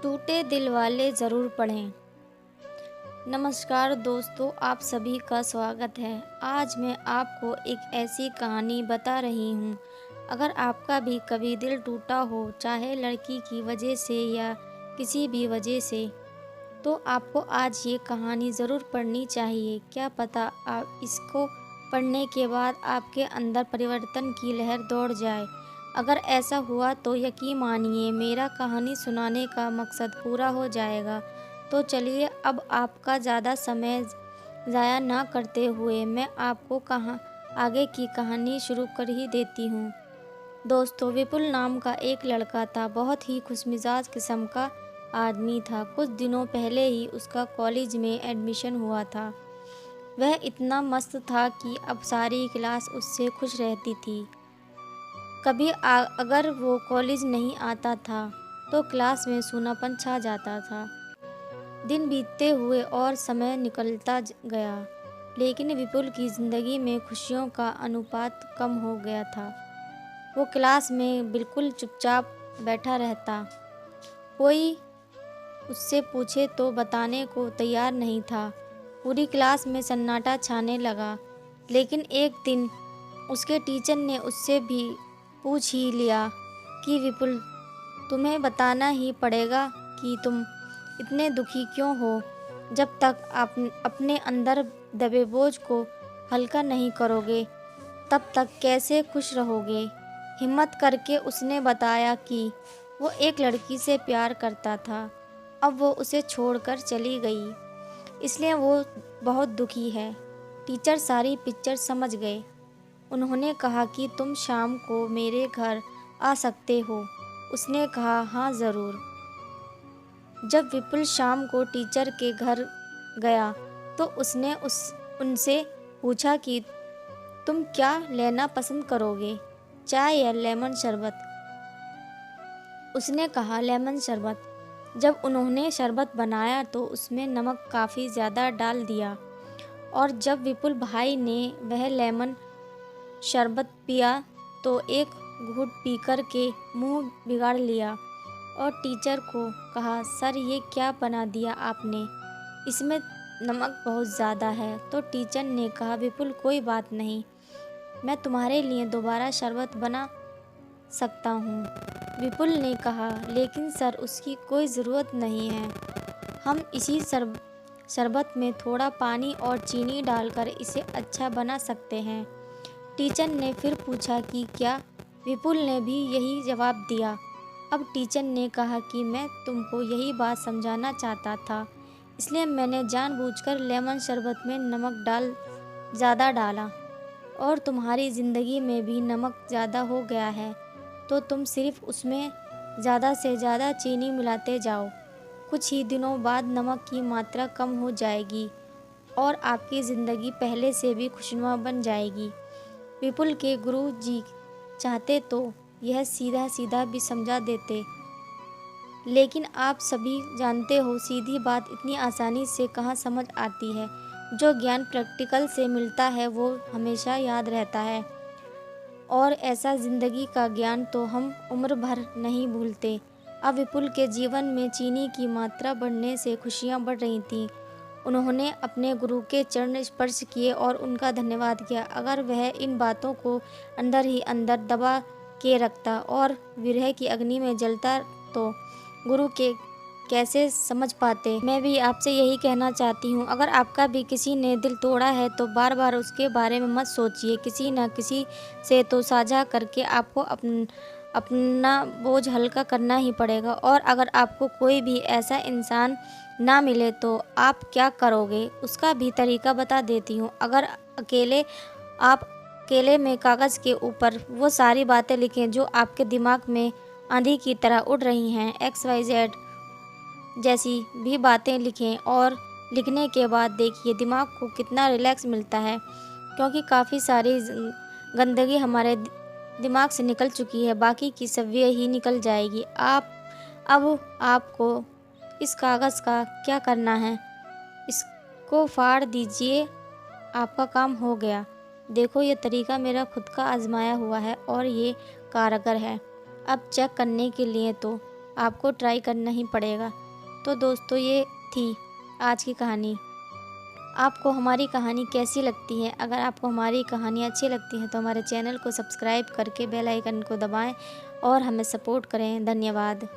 टूटे दिल वाले ज़रूर पढ़ें। नमस्कार दोस्तों, आप सभी का स्वागत है। आज मैं आपको एक ऐसी कहानी बता रही हूँ। अगर आपका भी कभी दिल टूटा हो, चाहे लड़की की वजह से या किसी भी वजह से, तो आपको आज ये कहानी ज़रूर पढ़नी चाहिए। क्या पता आप इसको पढ़ने के बाद आपके अंदर परिवर्तन की लहर दौड़ जाए। अगर ऐसा हुआ तो यकीन मानिए मेरा कहानी सुनाने का मकसद पूरा हो जाएगा। तो चलिए अब आपका ज़्यादा समय ज़ाया ना करते हुए मैं आपको आगे की कहानी शुरू कर ही देती हूँ। दोस्तों, विपुल नाम का एक लड़का था। बहुत ही खुशमिजाज किस्म का आदमी था। कुछ दिनों पहले ही उसका कॉलेज में एडमिशन हुआ था। वह इतना मस्त था कि अब सारी क्लास उससे खुश रहती थी। कभी अगर वो कॉलेज नहीं आता था तो क्लास में सूनापन छा जाता था। दिन बीतते हुए और समय निकलता गया, लेकिन विपुल की ज़िंदगी में खुशियों का अनुपात कम हो गया था। वो क्लास में बिल्कुल चुपचाप बैठा रहता। कोई उससे पूछे तो बताने को तैयार नहीं था। पूरी क्लास में सन्नाटा छाने लगा। लेकिन एक दिन उसके टीचर ने उससे भी पूछ ही लिया कि विपुल, तुम्हें बताना ही पड़ेगा कि तुम इतने दुखी क्यों हो। जब तक आप अपने अंदर दबे बोझ को हल्का नहीं करोगे, तब तक कैसे खुश रहोगे। हिम्मत करके उसने बताया कि वो एक लड़की से प्यार करता था। अब वो उसे छोड़कर चली गई, इसलिए वो बहुत दुखी है। टीचर सारी पिक्चर समझ गए। उन्होंने कहा कि तुम शाम को मेरे घर आ सकते हो। उसने कहा, हाँ ज़रूर। जब विपुल शाम को टीचर के घर गया तो उसने उनसे पूछा कि तुम क्या लेना पसंद करोगे, चाय या लेमन शरबत। उसने कहा, लेमन शरबत। जब उन्होंने शरबत बनाया तो उसमें नमक काफ़ी ज़्यादा डाल दिया, और जब विपुल भाई ने वह लेमन शरबत पिया तो एक घूंट पीकर के मुंह बिगाड़ लिया और टीचर को कहा, सर ये क्या बना दिया आपने, इसमें नमक बहुत ज़्यादा है। तो टीचर ने कहा, विपुल कोई बात नहीं, मैं तुम्हारे लिए दोबारा शरबत बना सकता हूँ। विपुल ने कहा, लेकिन सर उसकी कोई ज़रूरत नहीं है, हम इसी शरबत में थोड़ा पानी और चीनी डालकर इसे अच्छा बना सकते हैं। टीचर ने फिर पूछा कि क्या। विपुल ने भी यही जवाब दिया। अब टीचर ने कहा कि मैं तुमको यही बात समझाना चाहता था, इसलिए मैंने जानबूझकर लेमन शरबत में नमक ज़्यादा डाला, और तुम्हारी ज़िंदगी में भी नमक ज़्यादा हो गया है, तो तुम सिर्फ उसमें ज़्यादा से ज़्यादा चीनी मिलाते जाओ। कुछ ही दिनों बाद नमक की मात्रा कम हो जाएगी और आपकी ज़िंदगी पहले से भी खुशनुमा बन जाएगी। विपुल के गुरु जी चाहते तो यह सीधा सीधा भी समझा देते, लेकिन आप सभी जानते हो सीधी बात इतनी आसानी से कहाँ समझ आती है। जो ज्ञान प्रैक्टिकल से मिलता है वो हमेशा याद रहता है, और ऐसा ज़िंदगी का ज्ञान तो हम उम्र भर नहीं भूलते। अब विपुल के जीवन में चीनी की मात्रा बढ़ने से खुशियाँ बढ़ रही थीं। उन्होंने अपने गुरु के चरण स्पर्श किए और उनका धन्यवाद किया। अगर वह इन बातों को अंदर ही अंदर दबा के रखता और विरह की अग्नि में जलता तो गुरु के कैसे समझ पाते। मैं भी आपसे यही कहना चाहती हूँ, अगर आपका भी किसी ने दिल तोड़ा है तो बार बार उसके बारे में मत सोचिए। किसी न किसी से तो साझा करके आपको अपना बोझ हल्का करना ही पड़ेगा। और अगर आपको कोई भी ऐसा इंसान ना मिले तो आप क्या करोगे, उसका भी तरीका बता देती हूँ। अगर आप अकेले में कागज़ के ऊपर वो सारी बातें लिखें जो आपके दिमाग में आंधी की तरह उड़ रही हैं, XYZ जैसी भी बातें लिखें, और लिखने के बाद देखिए दिमाग को कितना रिलैक्स मिलता है, क्योंकि काफ़ी सारी गंदगी हमारे दिमाग से निकल चुकी है, बाकी की सब ये ही निकल जाएगी। अब आपको इस कागज़ का क्या करना है, इसको फाड़ दीजिए, आपका काम हो गया। देखो ये तरीका मेरा खुद का आजमाया हुआ है और ये कारगर है। अब चेक करने के लिए तो आपको ट्राई करना ही पड़ेगा। तो दोस्तों ये थी आज की कहानी। आपको हमारी कहानी कैसी लगती है? अगर आपको हमारी कहानी अच्छी लगती है तो हमारे चैनल को सब्सक्राइब करके बेल आइकन को दबाएं और हमें सपोर्ट करें। धन्यवाद।